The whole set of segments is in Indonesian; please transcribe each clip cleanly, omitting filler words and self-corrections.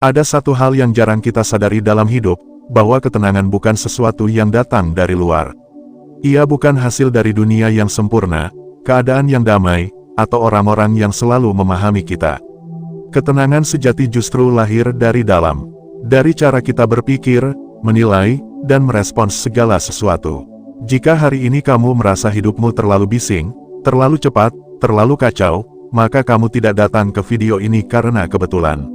Ada satu hal yang jarang kita sadari dalam hidup, bahwa ketenangan bukan sesuatu yang datang dari luar. Ia bukan hasil dari dunia yang sempurna, keadaan yang damai, atau orang-orang yang selalu memahami kita. Ketenangan sejati justru lahir dari dalam. Dari cara kita berpikir, menilai, dan merespons segala sesuatu. Jika hari ini kamu merasa hidupmu terlalu bising, terlalu cepat, terlalu kacau, maka kamu tidak datang ke video ini karena kebetulan.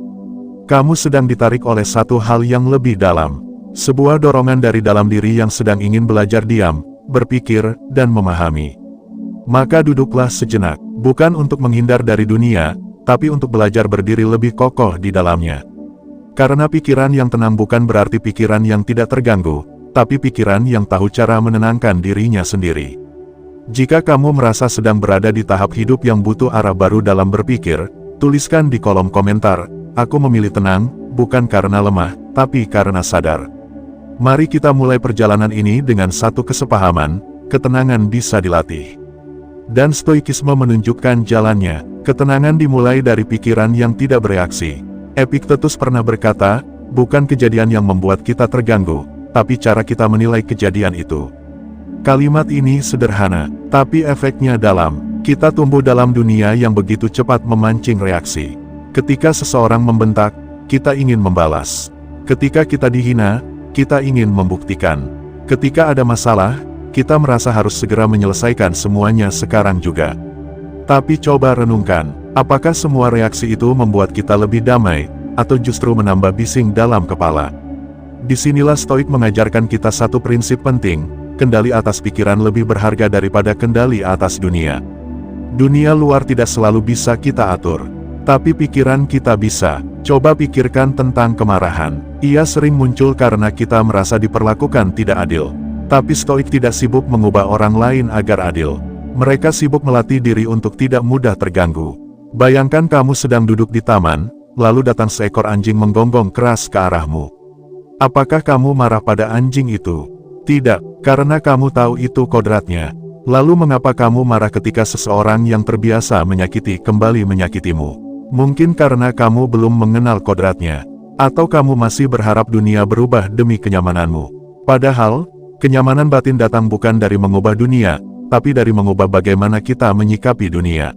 Kamu sedang ditarik oleh satu hal yang lebih dalam. Sebuah dorongan dari dalam diri yang sedang ingin belajar diam, berpikir, dan memahami. Maka duduklah sejenak, bukan untuk menghindar dari dunia, tapi untuk belajar berdiri lebih kokoh di dalamnya. Karena pikiran yang tenang bukan berarti pikiran yang tidak terganggu, tapi pikiran yang tahu cara menenangkan dirinya sendiri. Jika kamu merasa sedang berada di tahap hidup yang butuh arah baru dalam berpikir, tuliskan di kolom komentar, "Aku memilih tenang, bukan karena lemah, tapi karena sadar." Mari kita mulai perjalanan ini dengan satu kesepahaman, ketenangan bisa dilatih. Dan stoikisme menunjukkan jalannya. Ketenangan dimulai dari pikiran yang tidak bereaksi. Epictetus pernah berkata, bukan kejadian yang membuat kita terganggu, tapi cara kita menilai kejadian itu. Kalimat ini sederhana, tapi efeknya dalam. Kita tumbuh dalam dunia yang begitu cepat memancing reaksi. Ketika seseorang membentak, kita ingin membalas. Ketika kita dihina, kita ingin membuktikan. Ketika ada masalah, kita merasa harus segera menyelesaikan semuanya sekarang juga. Tapi coba renungkan, apakah semua reaksi itu membuat kita lebih damai, atau justru menambah bising dalam kepala? Disinilah Stoik mengajarkan kita satu prinsip penting, kendali atas pikiran lebih berharga daripada kendali atas dunia. Dunia luar tidak selalu bisa kita atur, tapi pikiran kita bisa. Coba pikirkan tentang kemarahan. Ia sering muncul karena kita merasa diperlakukan tidak adil. Tapi Stoik tidak sibuk mengubah orang lain agar adil. Mereka sibuk melatih diri untuk tidak mudah terganggu. Bayangkan kamu sedang duduk di taman, lalu datang seekor anjing menggonggong keras ke arahmu. Apakah kamu marah pada anjing itu? Tidak, karena kamu tahu itu kodratnya. Lalu mengapa kamu marah ketika seseorang yang terbiasa menyakiti kembali menyakitimu? Mungkin karena kamu belum mengenal kodratnya. Atau kamu masih berharap dunia berubah demi kenyamananmu. Padahal, kenyamanan batin datang bukan dari mengubah dunia, tapi dari mengubah bagaimana kita menyikapi dunia.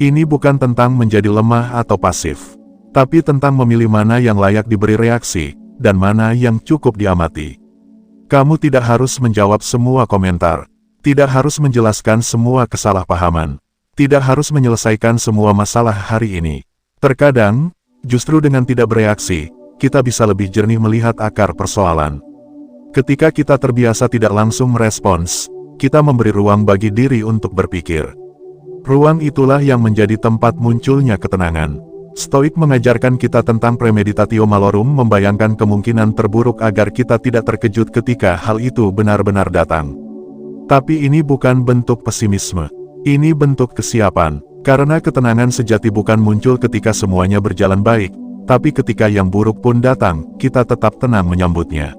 Ini bukan tentang menjadi lemah atau pasif, tapi tentang memilih mana yang layak diberi reaksi, dan mana yang cukup diamati. Kamu tidak harus menjawab semua komentar, tidak harus menjelaskan semua kesalahpahaman, tidak harus menyelesaikan semua masalah hari ini. Terkadang, justru dengan tidak bereaksi, kita bisa lebih jernih melihat akar persoalan. Ketika kita terbiasa tidak langsung merespons, kita memberi ruang bagi diri untuk berpikir. Ruang itulah yang menjadi tempat munculnya ketenangan. Stoik mengajarkan kita tentang premeditatio malorum, membayangkan kemungkinan terburuk agar kita tidak terkejut ketika hal itu benar-benar datang. Tapi ini bukan bentuk pesimisme. Ini bentuk kesiapan. Karena ketenangan sejati bukan muncul ketika semuanya berjalan baik, tapi ketika yang buruk pun datang, kita tetap tenang menyambutnya.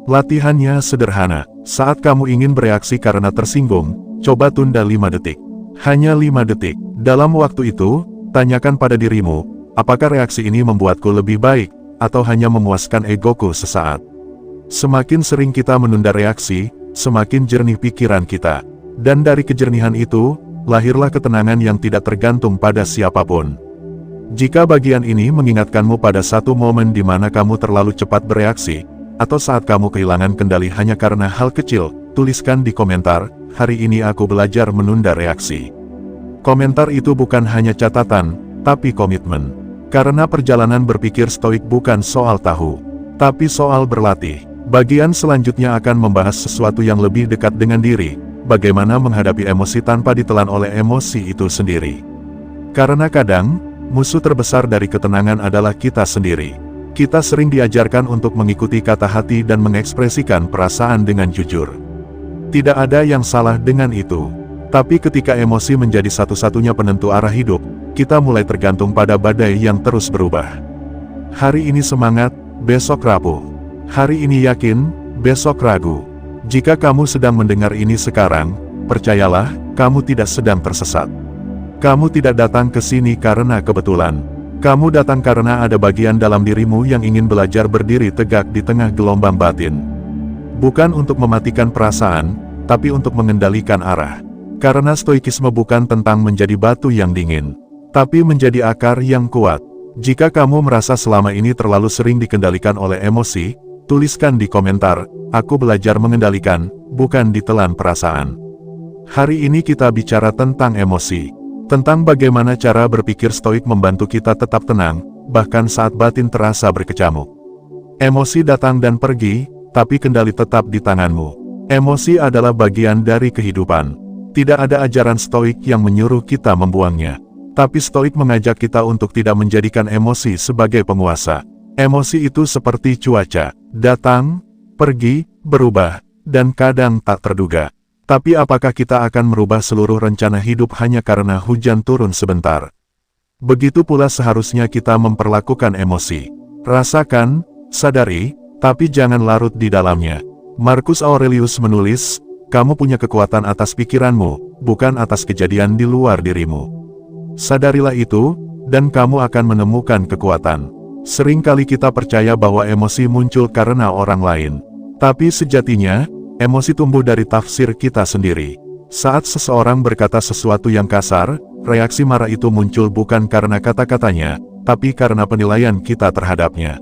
Latihannya sederhana. Saat kamu ingin bereaksi karena tersinggung, coba tunda 5 detik. Hanya 5 detik. Dalam waktu itu, tanyakan pada dirimu, apakah reaksi ini membuatku lebih baik, atau hanya memuaskan egoku sesaat? Semakin sering kita menunda reaksi, semakin jernih pikiran kita. Dan dari kejernihan itu, lahirlah ketenangan yang tidak tergantung pada siapapun. Jika bagian ini mengingatkanmu pada satu momen di mana kamu terlalu cepat bereaksi, atau saat kamu kehilangan kendali hanya karena hal kecil, tuliskan di komentar, "Hari ini aku belajar menunda reaksi." Komentar itu bukan hanya catatan, tapi komitmen. Karena perjalanan berpikir Stoik bukan soal tahu, tapi soal berlatih. Bagian selanjutnya akan membahas sesuatu yang lebih dekat dengan diri, bagaimana menghadapi emosi tanpa ditelan oleh emosi itu sendiri. Karena kadang, musuh terbesar dari ketenangan adalah kita sendiri. Kita sering diajarkan untuk mengikuti kata hati dan mengekspresikan perasaan dengan jujur. Tidak ada yang salah dengan itu. Tapi ketika emosi menjadi satu-satunya penentu arah hidup, kita mulai tergantung pada badai yang terus berubah. Hari ini semangat, besok rapuh. Hari ini yakin, besok ragu. Jika kamu sedang mendengar ini sekarang, percayalah, kamu tidak sedang tersesat. Kamu tidak datang ke sini karena kebetulan. Kamu datang karena ada bagian dalam dirimu yang ingin belajar berdiri tegak di tengah gelombang batin. Bukan untuk mematikan perasaan, tapi untuk mengendalikan arah. Karena stoikisme bukan tentang menjadi batu yang dingin, tapi menjadi akar yang kuat. Jika kamu merasa selama ini terlalu sering dikendalikan oleh emosi, tuliskan di komentar, "Aku belajar mengendalikan, bukan ditelan perasaan." Hari ini kita bicara tentang emosi. Tentang bagaimana cara berpikir stoik membantu kita tetap tenang, bahkan saat batin terasa berkecamuk. Emosi datang dan pergi, tapi kendali tetap di tanganmu. Emosi adalah bagian dari kehidupan. Tidak ada ajaran stoik yang menyuruh kita membuangnya. Tapi stoik mengajak kita untuk tidak menjadikan emosi sebagai penguasa. Emosi itu seperti cuaca, datang, pergi, berubah, dan kadang tak terduga. Tapi apakah kita akan merubah seluruh rencana hidup hanya karena hujan turun sebentar? Begitu pula seharusnya kita memperlakukan emosi. Rasakan, sadari, tapi jangan larut di dalamnya. Marcus Aurelius menulis, "Kamu punya kekuatan atas pikiranmu, bukan atas kejadian di luar dirimu." Sadarilah itu, dan kamu akan menemukan kekuatan. Seringkali kita percaya bahwa emosi muncul karena orang lain. Tapi sejatinya, emosi tumbuh dari tafsir kita sendiri. Saat seseorang berkata sesuatu yang kasar, reaksi marah itu muncul bukan karena kata-katanya, tapi karena penilaian kita terhadapnya.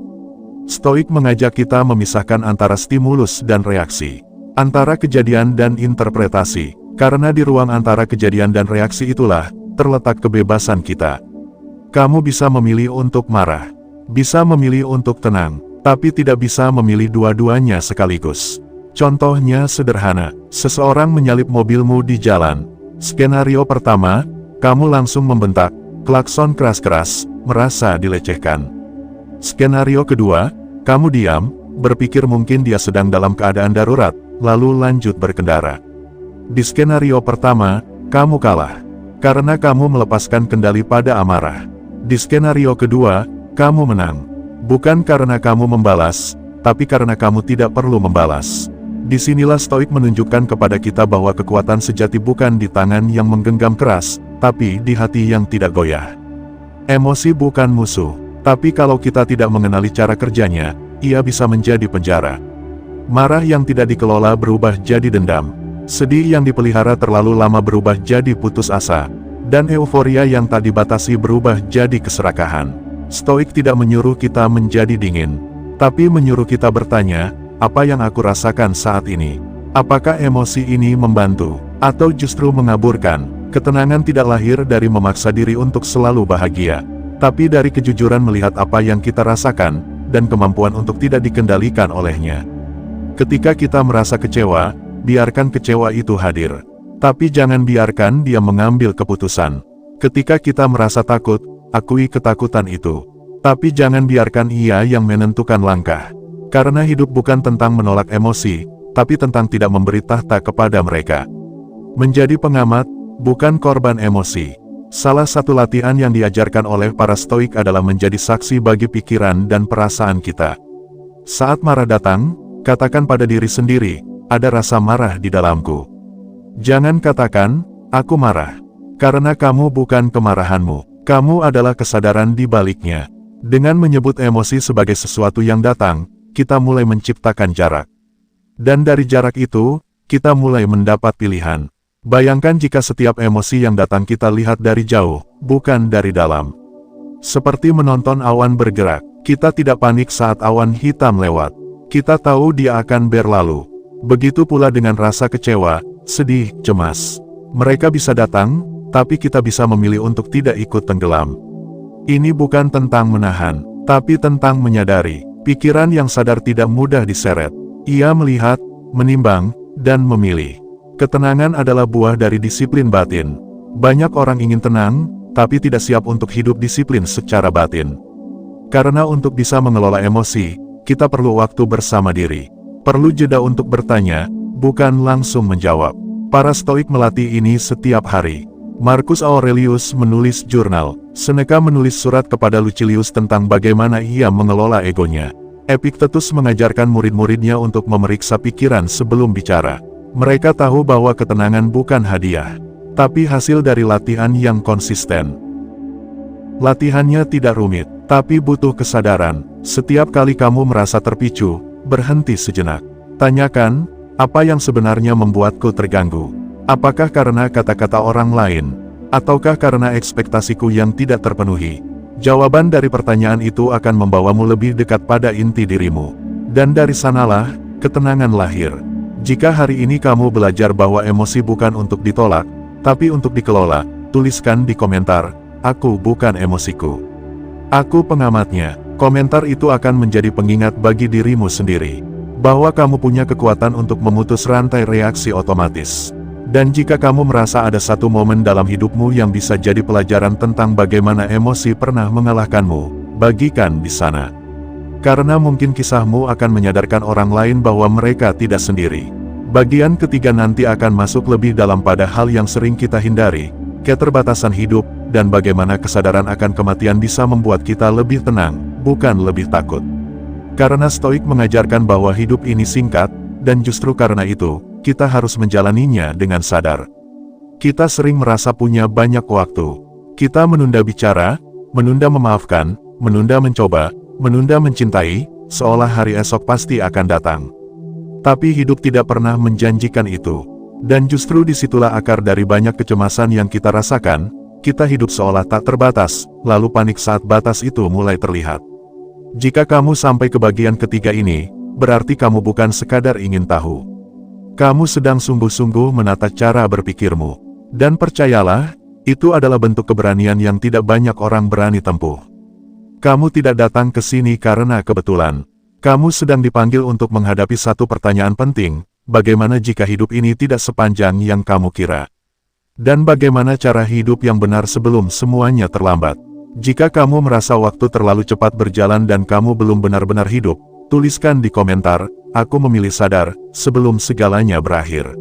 Stoik mengajak kita memisahkan antara stimulus dan reaksi, antara kejadian dan interpretasi, karena di ruang antara kejadian dan reaksi itulah terletak kebebasan kita. Kamu bisa memilih untuk marah, bisa memilih untuk tenang, tapi tidak bisa memilih dua-duanya sekaligus. Contohnya sederhana, seseorang menyalip mobilmu di jalan. Skenario pertama, kamu langsung membentak, klakson keras-keras, merasa dilecehkan. Skenario kedua, kamu diam, berpikir mungkin dia sedang dalam keadaan darurat, lalu lanjut berkendara. Di skenario pertama, kamu kalah, karena kamu melepaskan kendali pada amarah. Di skenario kedua, kamu menang, bukan karena kamu membalas, tapi karena kamu tidak perlu membalas. Disinilah stoik menunjukkan kepada kita bahwa kekuatan sejati bukan di tangan yang menggenggam keras, tapi di hati yang tidak goyah. Emosi bukan musuh, tapi kalau kita tidak mengenali cara kerjanya, ia bisa menjadi penjara. Marah yang tidak dikelola berubah jadi dendam. Sedih yang dipelihara terlalu lama berubah jadi putus asa. Dan euforia yang tak dibatasi berubah jadi keserakahan. Stoik tidak menyuruh kita menjadi dingin, tapi menyuruh kita bertanya, apa yang aku rasakan saat ini? Apakah emosi ini membantu, atau justru mengaburkan? Ketenangan tidak lahir dari memaksa diri untuk selalu bahagia, tapi dari kejujuran melihat apa yang kita rasakan, dan kemampuan untuk tidak dikendalikan olehnya. Ketika kita merasa kecewa, biarkan kecewa itu hadir. Tapi jangan biarkan dia mengambil keputusan. Ketika kita merasa takut, akui ketakutan itu. Tapi jangan biarkan ia yang menentukan langkah. Karena hidup bukan tentang menolak emosi, tapi tentang tidak memberi tahta kepada mereka. Menjadi pengamat, bukan korban emosi. Salah satu latihan yang diajarkan oleh para stoik adalah menjadi saksi bagi pikiran dan perasaan kita. Saat marah datang, katakan pada diri sendiri, ada rasa marah di dalamku. Jangan katakan, aku marah. Karena kamu bukan kemarahanmu, kamu adalah kesadaran di baliknya. Dengan menyebut emosi sebagai sesuatu yang datang, kita mulai menciptakan jarak. Dan dari jarak itu, kita mulai mendapat pilihan. Bayangkan jika setiap emosi yang datang kita lihat dari jauh, bukan dari dalam. Seperti menonton awan bergerak, kita tidak panik saat awan hitam lewat. Kita tahu dia akan berlalu. Begitu pula dengan rasa kecewa, sedih, cemas. Mereka bisa datang, tapi kita bisa memilih untuk tidak ikut tenggelam. Ini bukan tentang menahan, tapi tentang menyadari. Pikiran yang sadar tidak mudah diseret. Ia melihat, menimbang, dan memilih. Ketenangan adalah buah dari disiplin batin. Banyak orang ingin tenang, tapi tidak siap untuk hidup disiplin secara batin. Karena untuk bisa mengelola emosi, kita perlu waktu bersama diri. Perlu jeda untuk bertanya, bukan langsung menjawab. Para stoik melatih ini setiap hari. Marcus Aurelius menulis jurnal, Seneca menulis surat kepada Lucilius tentang bagaimana ia mengelola egonya. Epictetus mengajarkan murid-muridnya untuk memeriksa pikiran sebelum bicara. Mereka tahu bahwa ketenangan bukan hadiah, tapi hasil dari latihan yang konsisten. Latihannya tidak rumit, tapi butuh kesadaran. Setiap kali kamu merasa terpicu, berhenti sejenak. Tanyakan, apa yang sebenarnya membuatku terganggu? Apakah karena kata-kata orang lain? Ataukah karena ekspektasiku yang tidak terpenuhi? Jawaban dari pertanyaan itu akan membawamu lebih dekat pada inti dirimu. Dan dari sanalah, ketenangan lahir. Jika hari ini kamu belajar bahwa emosi bukan untuk ditolak, tapi untuk dikelola, tuliskan di komentar, "Aku bukan emosiku. Aku pengamatnya." Komentar itu akan menjadi pengingat bagi dirimu sendiri, bahwa kamu punya kekuatan untuk memutus rantai reaksi otomatis. Dan jika kamu merasa ada satu momen dalam hidupmu yang bisa jadi pelajaran tentang bagaimana emosi pernah mengalahkanmu, bagikan di sana. Karena mungkin kisahmu akan menyadarkan orang lain bahwa mereka tidak sendiri. Bagian ketiga nanti akan masuk lebih dalam pada hal yang sering kita hindari, keterbatasan hidup, dan bagaimana kesadaran akan kematian bisa membuat kita lebih tenang, bukan lebih takut. Karena Stoik mengajarkan bahwa hidup ini singkat, dan justru karena itu, kita harus menjalaninya dengan sadar. Kita sering merasa punya banyak waktu. Kita menunda bicara, menunda memaafkan, menunda mencoba, menunda mencintai, seolah hari esok pasti akan datang. Tapi hidup tidak pernah menjanjikan itu. Dan justru disitulah akar dari banyak kecemasan yang kita rasakan. Kita hidup seolah tak terbatas, lalu panik saat batas itu mulai terlihat. Jika kamu sampai ke bagian ketiga ini, berarti kamu bukan sekadar ingin tahu. Kamu sedang sungguh-sungguh menata cara berpikirmu. Dan percayalah, itu adalah bentuk keberanian yang tidak banyak orang berani tempuh. Kamu tidak datang ke sini karena kebetulan. Kamu sedang dipanggil untuk menghadapi satu pertanyaan penting, bagaimana jika hidup ini tidak sepanjang yang kamu kira? Dan bagaimana cara hidup yang benar sebelum semuanya terlambat? Jika kamu merasa waktu terlalu cepat berjalan dan kamu belum benar-benar hidup, tuliskan di komentar, "Aku memilih sadar, sebelum segalanya berakhir."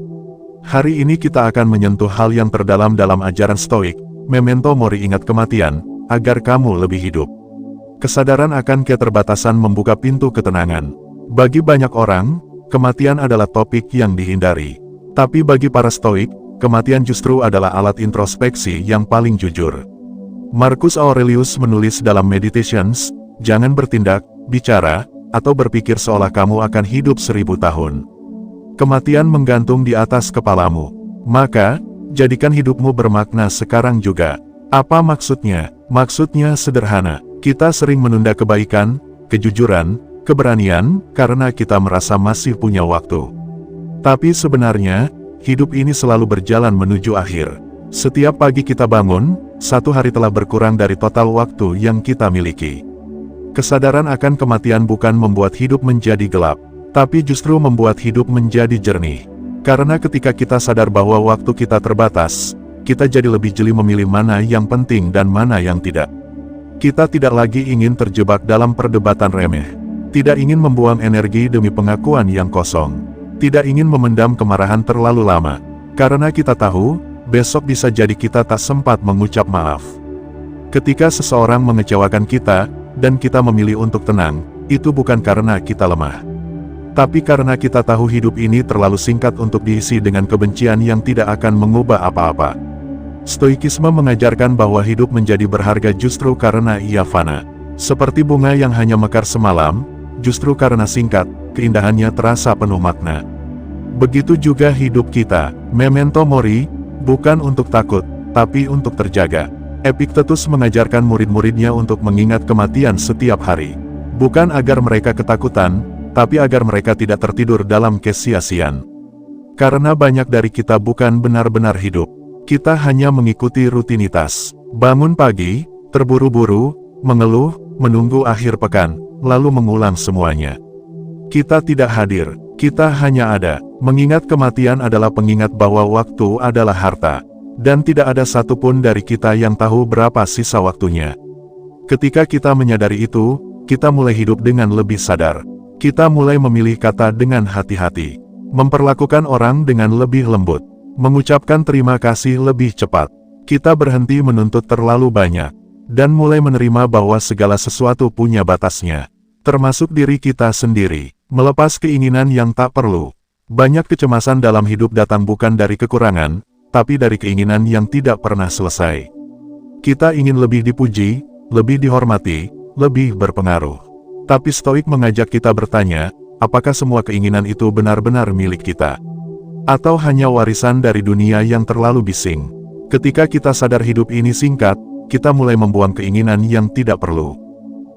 Hari ini kita akan menyentuh hal yang terdalam dalam ajaran Stoik, memento mori, ingat kematian, agar kamu lebih hidup. Kesadaran akan keterbatasan membuka pintu ketenangan. Bagi banyak orang, kematian adalah topik yang dihindari. Tapi bagi para Stoik, kematian justru adalah alat introspeksi yang paling jujur. Marcus Aurelius menulis dalam Meditations, "Jangan bertindak, bicara, atau berpikir seolah kamu akan hidup 1000 tahun. Kematian menggantung di atas kepalamu. Maka, jadikan hidupmu bermakna sekarang juga." Apa maksudnya? Maksudnya sederhana. Kita sering menunda kebaikan, kejujuran, keberanian, karena kita merasa masih punya waktu. Tapi sebenarnya, hidup ini selalu berjalan menuju akhir. Setiap pagi kita bangun, satu hari telah berkurang dari total waktu yang kita miliki. Kesadaran akan kematian bukan membuat hidup menjadi gelap, tapi justru membuat hidup menjadi jernih. Karena ketika kita sadar bahwa waktu kita terbatas, kita jadi lebih jeli memilih mana yang penting dan mana yang tidak. Kita tidak lagi ingin terjebak dalam perdebatan remeh. Tidak ingin membuang energi demi pengakuan yang kosong. Tidak ingin memendam kemarahan terlalu lama. Karena kita tahu, besok bisa jadi kita tak sempat mengucap maaf. Ketika seseorang mengecewakan kita, dan kita memilih untuk tenang, itu bukan karena kita lemah. Tapi karena kita tahu hidup ini terlalu singkat untuk diisi dengan kebencian yang tidak akan mengubah apa-apa. Stoikisme mengajarkan bahwa hidup menjadi berharga justru karena ia fana. Seperti bunga yang hanya mekar semalam, justru karena singkat, keindahannya terasa penuh makna. Begitu juga hidup kita, memento mori, bukan untuk takut, tapi untuk terjaga. Epictetus mengajarkan murid-muridnya untuk mengingat kematian setiap hari. Bukan agar mereka ketakutan, tapi agar mereka tidak tertidur dalam kesia-siaan. Karena banyak dari kita bukan benar-benar hidup. Kita hanya mengikuti rutinitas. Bangun pagi, terburu-buru, mengeluh, menunggu akhir pekan, lalu mengulang semuanya. Kita tidak hadir, kita hanya ada. Mengingat kematian adalah pengingat bahwa waktu adalah harta. Dan tidak ada satupun dari kita yang tahu berapa sisa waktunya. Ketika kita menyadari itu, kita mulai hidup dengan lebih sadar. Kita mulai memilih kata dengan hati-hati. Memperlakukan orang dengan lebih lembut. Mengucapkan terima kasih lebih cepat. Kita berhenti menuntut terlalu banyak. Dan mulai menerima bahwa segala sesuatu punya batasnya. Termasuk diri kita sendiri. Melepas keinginan yang tak perlu. Banyak kecemasan dalam hidup datang bukan dari kekurangan, tapi dari keinginan yang tidak pernah selesai. Kita ingin lebih dipuji, lebih dihormati, lebih berpengaruh. Tapi Stoik mengajak kita bertanya, apakah semua keinginan itu benar-benar milik kita? Atau hanya warisan dari dunia yang terlalu bising? Ketika kita sadar hidup ini singkat, kita mulai membuang keinginan yang tidak perlu.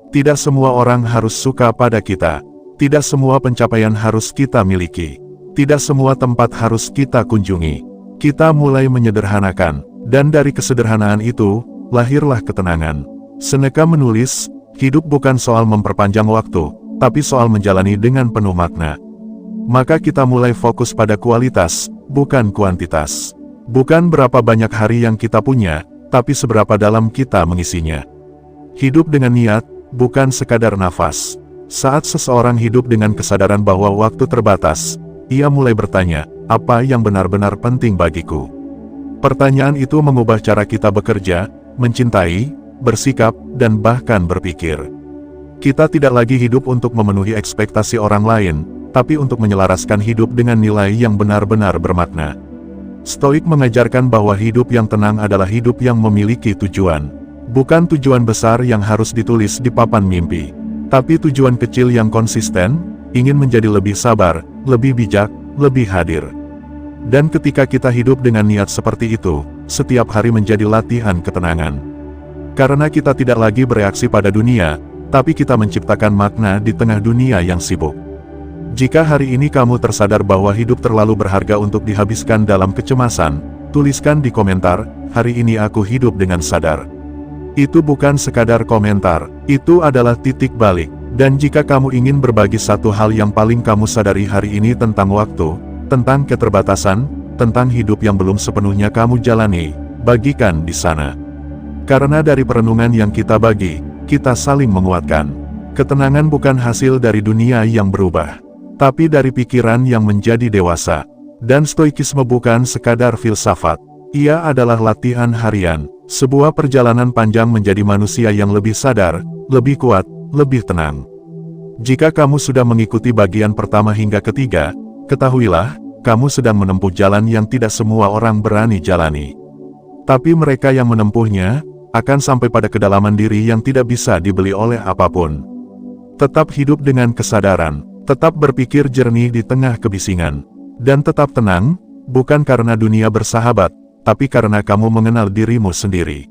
Tidak semua orang harus suka pada kita. Tidak semua pencapaian harus kita miliki. Tidak semua tempat harus kita kunjungi. Kita mulai menyederhanakan, dan dari kesederhanaan itu, lahirlah ketenangan. Seneca menulis, hidup bukan soal memperpanjang waktu, tapi soal menjalani dengan penuh makna. Maka kita mulai fokus pada kualitas, bukan kuantitas. Bukan berapa banyak hari yang kita punya, tapi seberapa dalam kita mengisinya. Hidup dengan niat, bukan sekadar nafas. Saat seseorang hidup dengan kesadaran bahwa waktu terbatas, ia mulai bertanya, apa yang benar-benar penting bagiku? Pertanyaan itu mengubah cara kita bekerja, mencintai, bersikap, dan bahkan berpikir. Kita tidak lagi hidup untuk memenuhi ekspektasi orang lain, tapi untuk menyelaraskan hidup dengan nilai yang benar-benar bermakna. Stoik mengajarkan bahwa hidup yang tenang adalah hidup yang memiliki tujuan. Bukan tujuan besar yang harus ditulis di papan mimpi, tapi tujuan kecil yang konsisten, ingin menjadi lebih sabar, lebih bijak, lebih hadir. Dan ketika kita hidup dengan niat seperti itu, setiap hari menjadi latihan ketenangan. Karena kita tidak lagi bereaksi pada dunia, tapi kita menciptakan makna di tengah dunia yang sibuk. Jika hari ini kamu tersadar bahwa hidup terlalu berharga untuk dihabiskan dalam kecemasan, tuliskan di komentar, hari ini aku hidup dengan sadar. Itu bukan sekadar komentar, itu adalah titik balik. Dan jika kamu ingin berbagi satu hal yang paling kamu sadari hari ini tentang waktu, tentang keterbatasan, tentang hidup yang belum sepenuhnya kamu jalani, bagikan di sana. Karena dari perenungan yang kita bagi, kita saling menguatkan. Ketenangan bukan hasil dari dunia yang berubah, tapi dari pikiran yang menjadi dewasa. Dan stoikisme bukan sekadar filsafat, ia adalah latihan harian, sebuah perjalanan panjang menjadi manusia yang lebih sadar, lebih kuat, lebih tenang. Jika kamu sudah mengikuti bagian pertama hingga ketiga, ketahuilah, kamu sedang menempuh jalan yang tidak semua orang berani jalani. Tapi mereka yang menempuhnya, akan sampai pada kedalaman diri yang tidak bisa dibeli oleh apapun. Tetap hidup dengan kesadaran, tetap berpikir jernih di tengah kebisingan, dan tetap tenang, bukan karena dunia bersahabat, tapi karena kamu mengenal dirimu sendiri.